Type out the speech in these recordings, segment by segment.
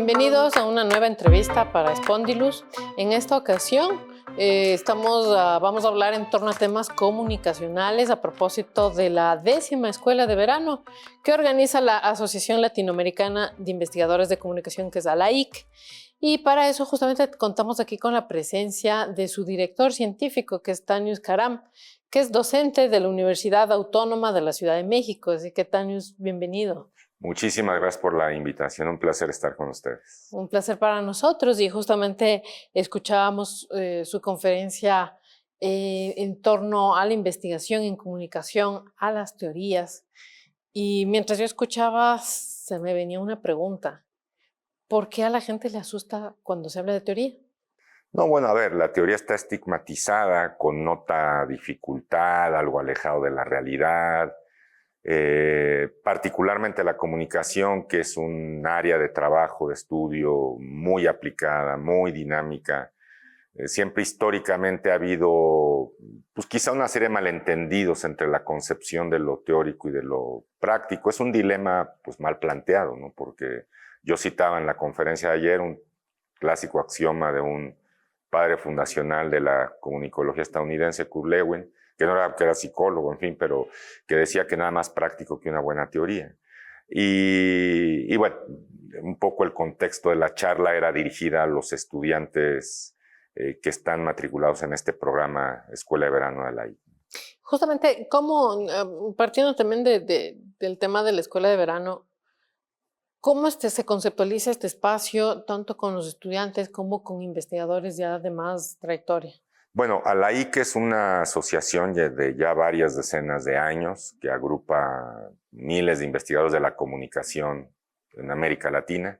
Bienvenidos a una nueva entrevista para Spondylus. En esta ocasión vamos a hablar en torno a temas comunicacionales a propósito de la 10ª Escuela de Verano que organiza la Asociación Latinoamericana de Investigadores de Comunicación, que es ALAIC. Y para eso justamente contamos aquí con la presencia de su director científico, que es Tanius Karam, que es docente de la Universidad Autónoma de la Ciudad de México. Así que, Tanius, bienvenido. Muchísimas gracias por la invitación, un placer estar con ustedes. Un placer para nosotros, y justamente escuchábamos su conferencia en torno a la investigación en comunicación, a las teorías, y mientras yo escuchaba se me venía una pregunta: ¿por qué a la gente le asusta cuando se habla de teoría? No, bueno, a ver, la teoría está estigmatizada, connota dificultad, algo alejado de la realidad. Particularmente la comunicación, que es un área de trabajo, de estudio muy aplicada, muy dinámica. Siempre históricamente ha habido, pues quizá una serie de malentendidos entre la concepción de lo teórico y de lo práctico. Es un dilema pues mal planteado, ¿no? Porque yo citaba en la conferencia de ayer un clásico axioma de un padre fundacional de la comunicología estadounidense, Kurt Lewin, que era psicólogo, en fin, pero que decía que nada más práctico que una buena teoría. Y bueno, un poco el contexto de la charla era dirigida a los estudiantes que están matriculados en este programa Escuela de Verano de la I. Justamente, partiendo también del tema de la Escuela de Verano, ¿cómo se conceptualiza este espacio tanto con los estudiantes como con investigadores ya de más trayectoria? Bueno, ALAIC es una asociación de ya varias decenas de años que agrupa miles de investigadores de la comunicación en América Latina.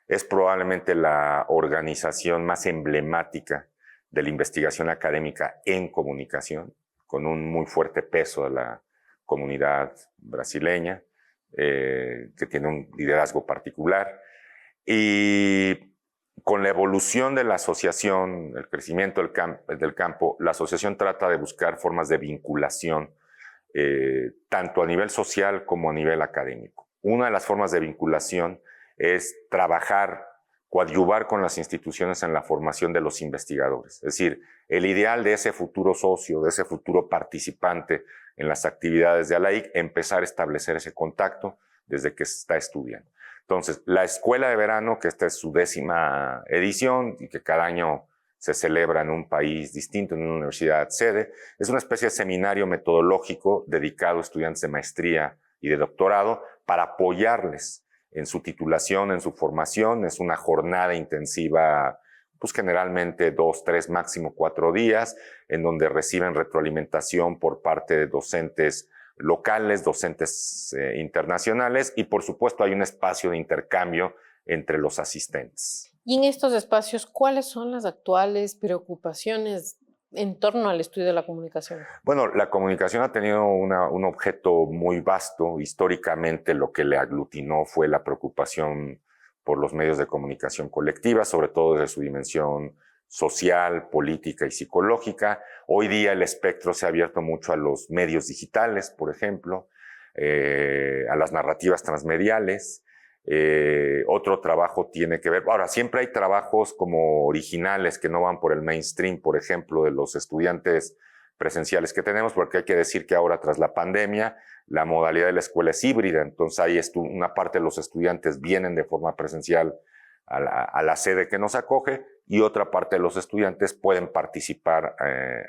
Es probablemente la organización más emblemática de la investigación académica en comunicación, con un muy fuerte peso de la comunidad brasileña, que tiene un liderazgo particular. Y con la evolución de la asociación, el crecimiento del campo, la asociación trata de buscar formas de vinculación, tanto a nivel social como a nivel académico. Una de las formas de vinculación es trabajar, coadyuvar con las instituciones en la formación de los investigadores. Es decir, el ideal de ese futuro socio, de ese futuro participante en las actividades de ALAIC, empezar a establecer ese contacto desde que se está estudiando. Entonces, la Escuela de Verano, que esta es su 10ª edición y que cada año se celebra en un país distinto, en una universidad sede, es una especie de seminario metodológico dedicado a estudiantes de maestría y de doctorado para apoyarles en su titulación, en su formación. Es una jornada intensiva, pues generalmente 2, 3, máximo 4 días, en donde reciben retroalimentación por parte de docentes locales, docentes internacionales, y por supuesto hay un espacio de intercambio entre los asistentes. Y en estos espacios, ¿cuáles son las actuales preocupaciones en torno al estudio de la comunicación? Bueno, la comunicación ha tenido un objeto muy vasto. Históricamente lo que le aglutinó fue la preocupación por los medios de comunicación colectiva, sobre todo desde su dimensión social, política y psicológica. Hoy día el espectro se ha abierto mucho a los medios digitales, por ejemplo, a las narrativas transmediales. Otro trabajo tiene que ver, ahora siempre hay trabajos como originales que no van por el mainstream, por ejemplo, de los estudiantes presenciales que tenemos, porque hay que decir que ahora, tras la pandemia, la modalidad de la escuela es híbrida. Entonces ahí una parte de los estudiantes vienen de forma presencial a la sede que nos acoge, y otra parte de los estudiantes pueden participar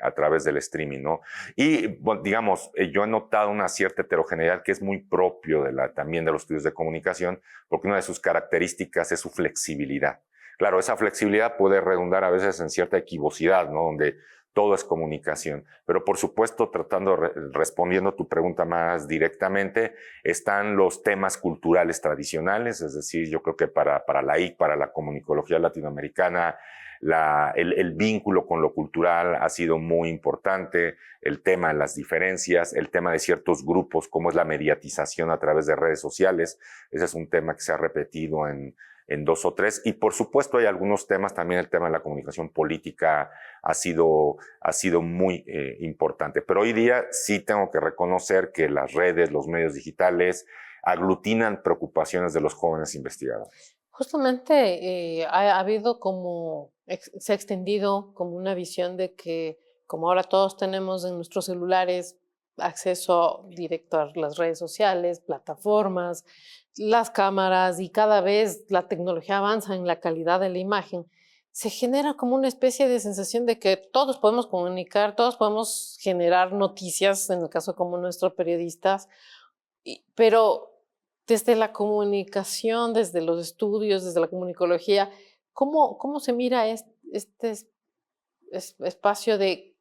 a través del streaming, ¿no? Y bueno, digamos, yo he notado una cierta heterogeneidad que es muy propio también de los estudios de comunicación, porque una de sus características es su flexibilidad. Claro, esa flexibilidad puede redundar a veces en cierta equivocidad, ¿no? Donde todo es comunicación. Pero por supuesto, respondiendo a tu pregunta más directamente, están los temas culturales tradicionales. Es decir, yo creo que para la IC, para la comunicología latinoamericana, el vínculo con lo cultural ha sido muy importante. El tema de las diferencias, el tema de ciertos grupos, como es la mediatización a través de redes sociales. Ese es un tema que se ha repetido en 2 o 3, y por supuesto hay algunos temas, también el tema de la comunicación política ha sido muy importante, pero hoy día sí tengo que reconocer que las redes, los medios digitales aglutinan preocupaciones de los jóvenes investigadores. Justamente ha habido como, se ha extendido como una visión de que como ahora todos tenemos en nuestros celulares acceso directo a las redes sociales, plataformas, las cámaras y cada vez la tecnología avanza en la calidad de la imagen, se genera como una especie de sensación de que todos podemos comunicar, todos podemos generar noticias, en el caso como nuestros periodistas, pero desde la comunicación, desde los estudios, desde la comunicología, ¿cómo se mira este espacio de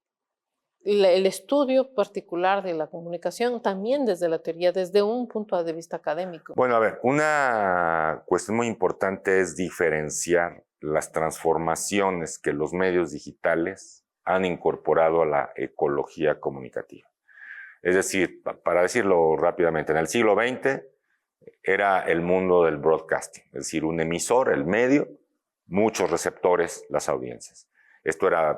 el estudio particular de la comunicación, también desde la teoría, desde un punto de vista académico? Bueno, a ver, una cuestión muy importante es diferenciar las transformaciones que los medios digitales han incorporado a la ecología comunicativa. Es decir, para decirlo rápidamente, en el siglo XX era el mundo del broadcasting, es decir, un emisor, el medio, muchos receptores, las audiencias.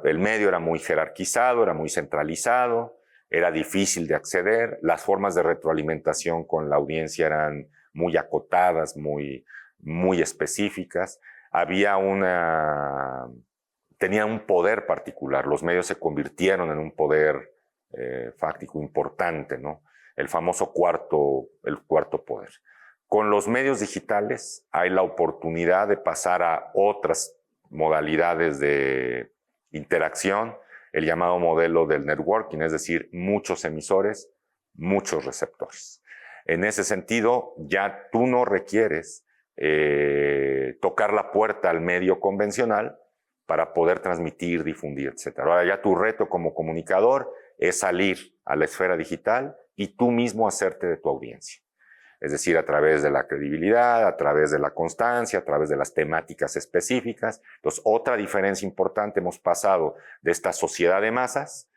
El medio era muy jerarquizado, era muy centralizado, era difícil de acceder, las formas de retroalimentación con la audiencia eran muy acotadas, muy específicas. Tenía un poder particular, los medios se convirtieron en un poder fáctico importante, ¿no? El famoso el cuarto poder. Con los medios digitales hay la oportunidad de pasar a otras modalidades de interacción, el llamado modelo del networking, es decir, muchos emisores, muchos receptores. En ese sentido, ya tú no requieres tocar la puerta al medio convencional para poder transmitir, difundir, etc. Ahora ya tu reto como comunicador es salir a la esfera digital y tú mismo hacerte de tu audiencia. Es decir, a través de la credibilidad, a través de la constancia, a través de las temáticas específicas. Entonces, otra diferencia importante, hemos pasado de esta sociedad de masas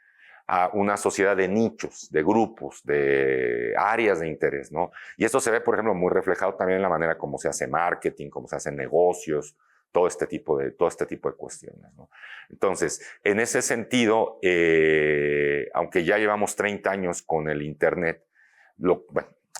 a una sociedad de nichos, de grupos, de áreas de interés, ¿no? Y esto se ve, por ejemplo, muy reflejado también en la manera como se hace marketing, cómo se hacen negocios, todo este tipo de cuestiones, ¿no? Entonces, en ese sentido, aunque ya llevamos 30 años con el Internet,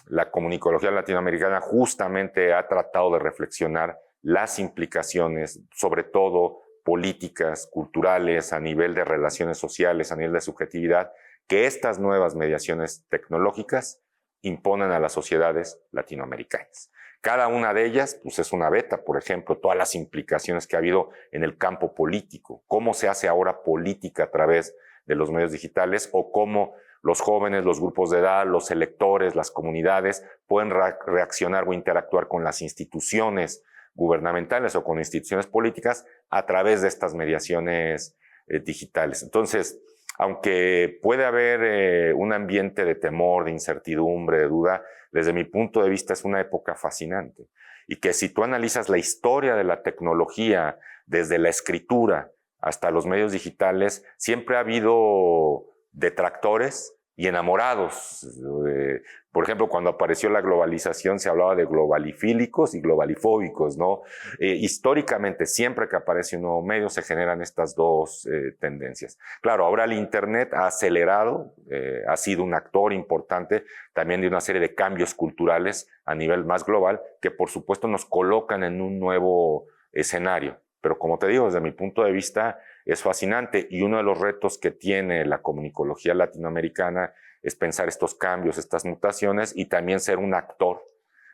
la comunicología latinoamericana justamente ha tratado de reflexionar las implicaciones, sobre todo políticas, culturales, a nivel de relaciones sociales, a nivel de subjetividad, que estas nuevas mediaciones tecnológicas imponen a las sociedades latinoamericanas. Cada una de ellas pues, es una beta, por ejemplo, todas las implicaciones que ha habido en el campo político, cómo se hace ahora política a través de los medios digitales o cómo los jóvenes, los grupos de edad, los electores, las comunidades pueden reaccionar o interactuar con las instituciones gubernamentales o con instituciones políticas a través de estas mediaciones digitales. Entonces, aunque puede haber un ambiente de temor, de incertidumbre, de duda, desde mi punto de vista es una época fascinante. Y que si tú analizas la historia de la tecnología, desde la escritura hasta los medios digitales, siempre ha habido detractores y enamorados. Por ejemplo, cuando apareció la globalización se hablaba de globalifílicos y globalifóbicos, ¿no? Históricamente, siempre que aparece un nuevo medio se generan estas dos tendencias. Claro, ahora el Internet ha acelerado, ha sido un actor importante también de una serie de cambios culturales a nivel más global que por supuesto nos colocan en un nuevo escenario. Pero como te digo, desde mi punto de vista es fascinante y uno de los retos que tiene la comunicología latinoamericana es pensar estos cambios, estas mutaciones y también ser un actor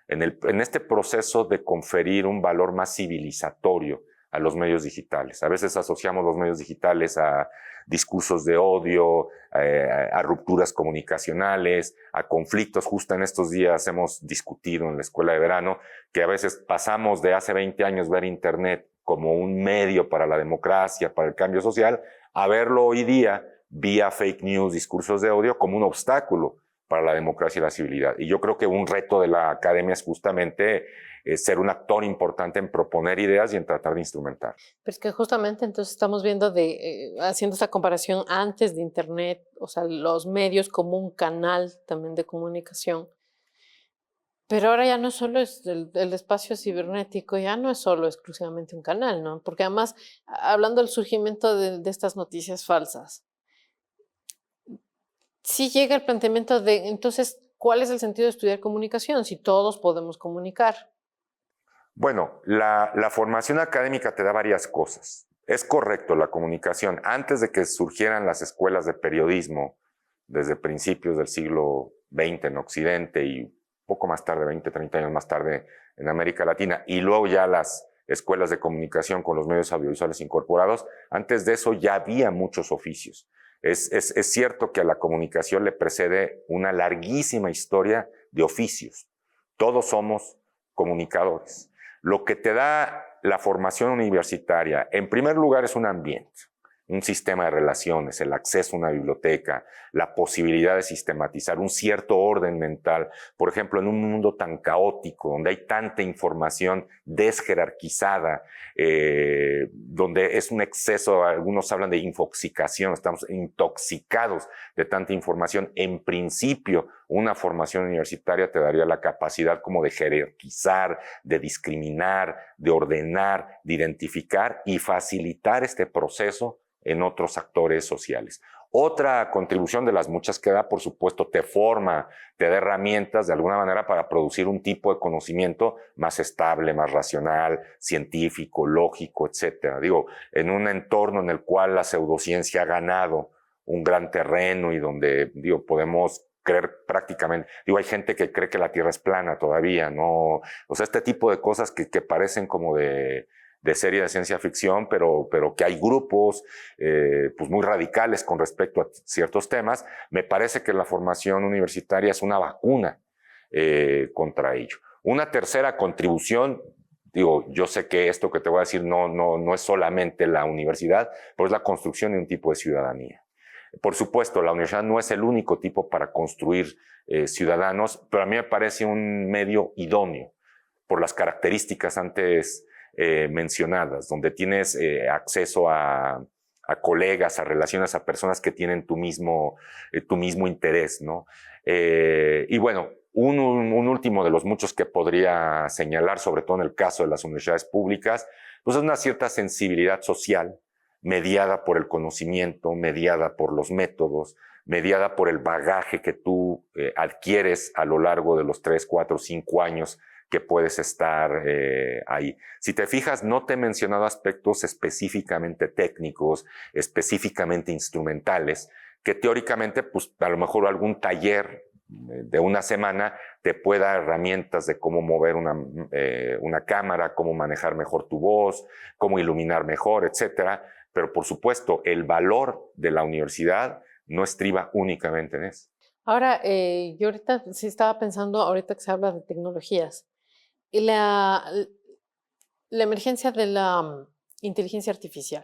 en este proceso de conferir un valor más civilizatorio a los medios digitales. A veces asociamos los medios digitales a discursos de odio, a rupturas comunicacionales, a conflictos. Justo en estos días hemos discutido en la escuela de verano que a veces pasamos de hace 20 años ver Internet como un medio para la democracia, para el cambio social, a verlo hoy día vía fake news, discursos de odio, como un obstáculo para la democracia y la civilidad. Y yo creo que un reto de la academia es justamente ser un actor importante en proponer ideas y en tratar de instrumentar. Pero es que justamente entonces estamos viendo haciendo esa comparación antes de Internet, o sea, los medios como un canal también de comunicación. Pero ahora ya no solo es el espacio cibernético, ya no es solo exclusivamente un canal, ¿no? Porque además, hablando del surgimiento de estas noticias falsas, sí llega el planteamiento de, entonces, ¿cuál es el sentido de estudiar comunicación si todos podemos comunicar? Bueno, la formación académica te da varias cosas. Es correcto, la comunicación. Antes de que surgieran las escuelas de periodismo, desde principios del siglo XX en Occidente y poco más tarde, 20, 30 años más tarde en América Latina, y luego ya las escuelas de comunicación con los medios audiovisuales incorporados, antes de eso ya había muchos oficios. Es cierto que a la comunicación le precede una larguísima historia de oficios. Todos somos comunicadores. Lo que te da la formación universitaria, en primer lugar, es un ambiente, un sistema de relaciones, el acceso a una biblioteca, la posibilidad de sistematizar un cierto orden mental. Por ejemplo, en un mundo tan caótico, donde hay tanta información desjerarquizada, donde es un exceso, algunos hablan de infoxicación, estamos intoxicados de tanta información. En principio, una formación universitaria te daría la capacidad como de jerarquizar, de discriminar, de ordenar, de identificar y facilitar este proceso en otros actores sociales. Otra contribución de las muchas que da, por supuesto, te forma, te da herramientas de alguna manera para producir un tipo de conocimiento más estable, más racional, científico, lógico, etcétera. Digo, en un entorno en el cual la pseudociencia ha ganado un gran terreno y donde, digo, podemos creer prácticamente, digo, hay gente que cree que la Tierra es plana todavía, ¿no? O sea, este tipo de cosas que parecen como de serie de ciencia ficción, pero que hay grupos pues muy radicales con respecto a ciertos temas. Me parece que la formación universitaria es una vacuna contra ello. Una tercera contribución, digo, yo sé que esto que te voy a decir no es solamente la universidad, pero es la construcción de un tipo de ciudadanía. Por supuesto, la universidad no es el único tipo para construir ciudadanos, pero a mí me parece un medio idóneo por las características antes mencionadas, donde tienes acceso a colegas, a relaciones, a personas que tienen tu mismo interés, ¿no? Y bueno, un último de los muchos que podría señalar, sobre todo en el caso de las universidades públicas, pues es una cierta sensibilidad social mediada por el conocimiento, mediada por los métodos, mediada por el bagaje que tú adquieres a lo largo de los 3, 4, 5 años que puedes estar ahí. Si te fijas, no te he mencionado aspectos específicamente técnicos, específicamente instrumentales, que teóricamente, pues a lo mejor algún taller de una semana te pueda dar herramientas de cómo mover una cámara, cómo manejar mejor tu voz, cómo iluminar mejor, etcétera. Pero por supuesto, el valor de la universidad no estriba únicamente en eso. Ahora, yo ahorita sí estaba pensando, ahorita que se habla de tecnologías, y la emergencia de la inteligencia artificial.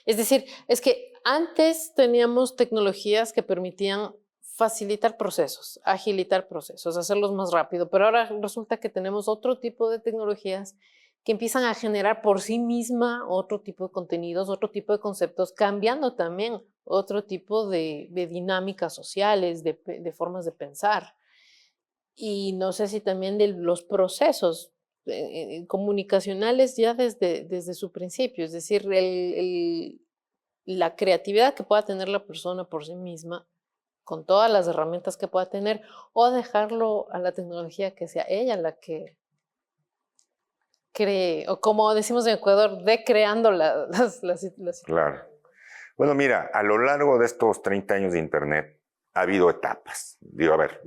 Es decir, es que antes teníamos tecnologías que permitían facilitar procesos, agilitar procesos, hacerlos más rápido, pero ahora resulta que tenemos otro tipo de tecnologías que empiezan a generar por sí misma otro tipo de contenidos, otro tipo de conceptos, cambiando también otro tipo de dinámicas sociales, de formas de pensar. Y no sé si también de los procesos comunicacionales ya desde su principio, es decir, la creatividad que pueda tener la persona por sí misma, con todas las herramientas que pueda tener, o dejarlo a la tecnología que sea ella la que cree, o como decimos en Ecuador, decreando las. Claro. Bueno, mira, a lo largo de estos 30 años de Internet ha habido etapas. Digo, a ver,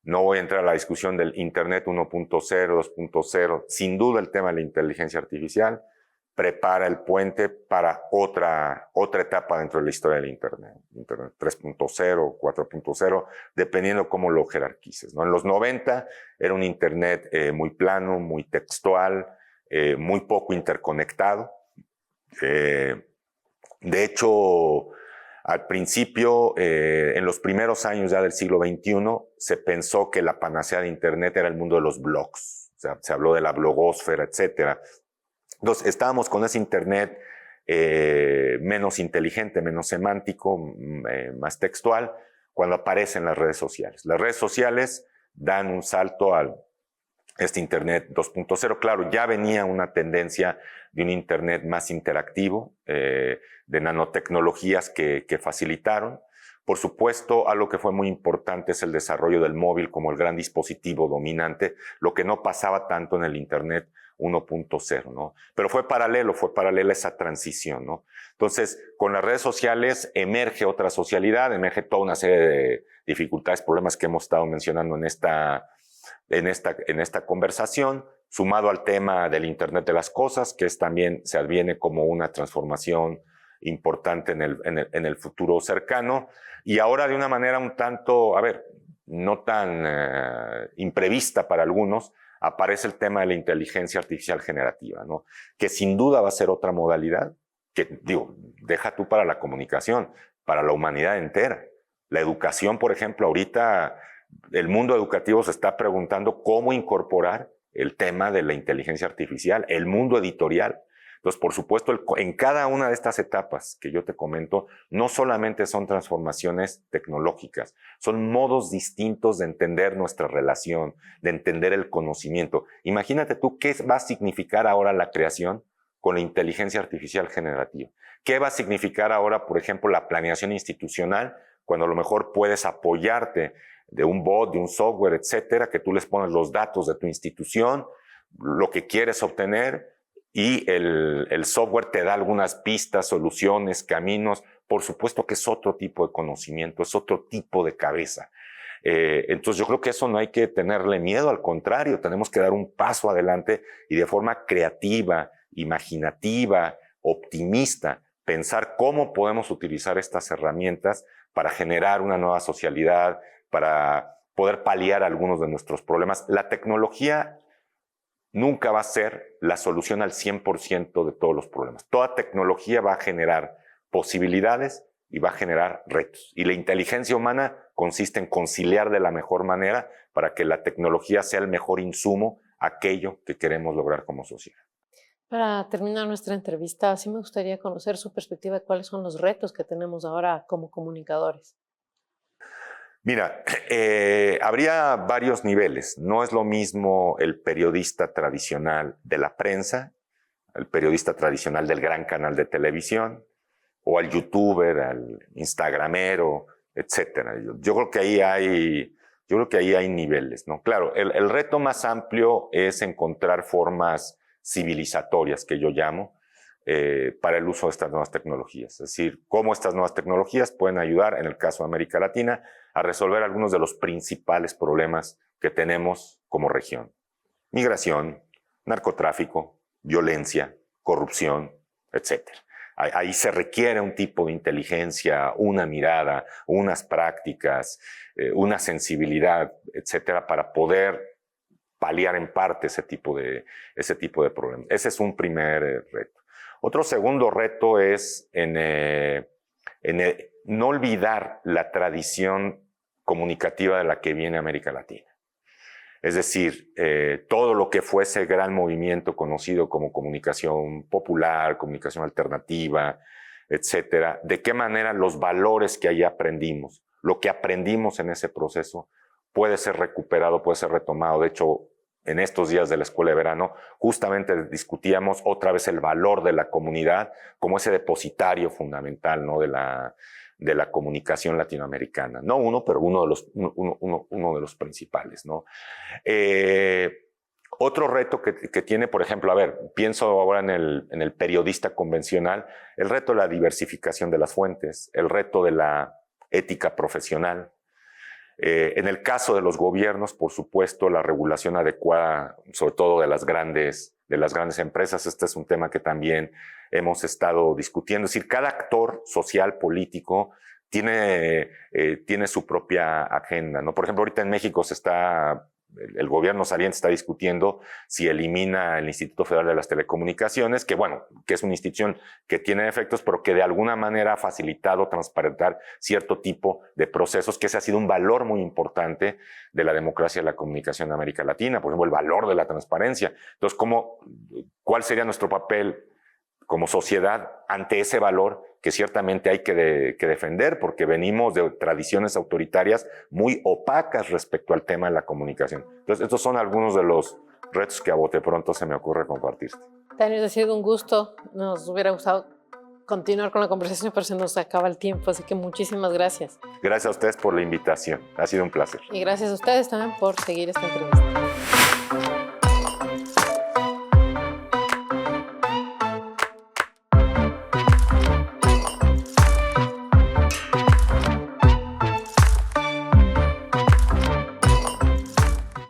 no voy a entrar a la discusión del Internet 1.0, 2.0. Sin duda el tema de la inteligencia artificial prepara el puente para otra etapa dentro de la historia del Internet. Internet 3.0, 4.0, dependiendo cómo lo jerarquices, ¿no? En los 90 era un Internet muy plano, muy textual, muy poco interconectado. De hecho, al principio, en los primeros años ya del siglo XXI, se pensó que la panacea de Internet era el mundo de los blogs. O sea, se habló de la blogósfera, etcétera. Entonces, estábamos con ese Internet menos inteligente, menos semántico, más textual, cuando aparecen las redes sociales. Las redes sociales dan un salto a este Internet 2.0. Claro, ya venía una tendencia de un Internet más interactivo, de nanotecnologías que facilitaron. Por supuesto, algo que fue muy importante es el desarrollo del móvil como el gran dispositivo dominante, lo que no pasaba tanto en el Internet 1.0, ¿no? Pero fue paralela esa transición, ¿no? Entonces, con las redes sociales emerge otra socialidad, emerge toda una serie de dificultades, problemas que hemos estado mencionando en esta conversación, sumado al tema del Internet de las cosas, que también se adviene como una transformación importante en el futuro cercano, y ahora de una manera un tanto, no tan imprevista para algunos, aparece el tema de la inteligencia artificial generativa, ¿no? Que sin duda va a ser otra modalidad, que digo, deja tú para la comunicación, para la humanidad entera. La educación, por ejemplo, ahorita el mundo educativo se está preguntando cómo incorporar el tema de la inteligencia artificial, el mundo editorial. Entonces, por supuesto, en cada una de estas etapas que yo te comento, no solamente son transformaciones tecnológicas, son modos distintos de entender nuestra relación, de entender el conocimiento. Imagínate tú qué va a significar ahora la creación con la inteligencia artificial generativa. ¿Qué va a significar ahora, por ejemplo, la planeación institucional, cuando a lo mejor puedes apoyarte de un bot, de un software, etcétera, que tú les pones los datos de tu institución, lo que quieres obtener, y el software te da algunas pistas, soluciones, caminos? Por supuesto que es otro tipo de conocimiento, es otro tipo de cabeza. Entonces yo creo que eso no hay que tenerle miedo, al contrario, tenemos que dar un paso adelante y de forma creativa, imaginativa, optimista, pensar cómo podemos utilizar estas herramientas para generar una nueva socialidad, para poder paliar algunos de nuestros problemas. La tecnología nunca va a ser la solución al 100% de todos los problemas. Toda tecnología va a generar posibilidades y va a generar retos. Y la inteligencia humana consiste en conciliar de la mejor manera para que la tecnología sea el mejor insumo a aquello que queremos lograr como sociedad. Para terminar nuestra entrevista, sí me gustaría conocer su perspectiva de cuáles son los retos que tenemos ahora como comunicadores. Mira, habría varios niveles. No es lo mismo el periodista tradicional de la prensa, el periodista tradicional del gran canal de televisión, o al youtuber, al instagramero, etcétera. Yo creo que ahí hay niveles, ¿no? Claro, el reto más amplio es encontrar formas civilizatorias, que yo llamo, para el uso de estas nuevas tecnologías. Es decir, cómo estas nuevas tecnologías pueden ayudar, en el caso de América Latina, a resolver algunos de los principales problemas que tenemos como región. Migración, narcotráfico, violencia, corrupción, etcétera. Ahí se requiere un tipo de inteligencia, una mirada, unas prácticas, una sensibilidad, etcétera, para poder paliar en parte ese tipo de problemas. Ese es un primer reto. Otro segundo reto es no olvidar la tradición comunicativa de la que viene América Latina. Es decir, todo lo que fue ese gran movimiento conocido como comunicación popular, comunicación alternativa, etcétera, de qué manera los valores que allí aprendimos, lo que aprendimos en ese proceso, puede ser recuperado, puede ser retomado. De hecho, en estos días de la escuela de verano, justamente discutíamos otra vez el valor de la comunidad como ese depositario fundamental, ¿no?, de la comunicación latinoamericana. No uno, pero uno de los principales, ¿no? Otro reto que tiene, por ejemplo, pienso ahora en el periodista convencional, el reto de la diversificación de las fuentes, el reto de la ética profesional. En el caso de los gobiernos, por supuesto, la regulación adecuada, sobre todo de las grandes empresas. Este es un tema que también hemos estado discutiendo. Es decir, cada actor social, político, tiene su propia agenda, ¿no? Por ejemplo, ahorita en México el gobierno saliente está discutiendo si elimina el Instituto Federal de las Telecomunicaciones, que es una institución que tiene efectos, pero que de alguna manera ha facilitado transparentar cierto tipo de procesos, que ese ha sido un valor muy importante de la democracia de la comunicación en América Latina. Por ejemplo, el valor de la transparencia. Entonces, ¿cuál sería nuestro papel como sociedad ante ese valor que ciertamente hay que defender, porque venimos de tradiciones autoritarias muy opacas respecto al tema de la comunicación? Entonces, estos son algunos de los retos que a bote pronto se me ocurre compartirte. Daniel, ha sido un gusto. Nos hubiera gustado continuar con la conversación, pero se nos acaba el tiempo, así que muchísimas gracias. Gracias a ustedes por la invitación. Ha sido un placer. Y gracias a ustedes también por seguir esta entrevista.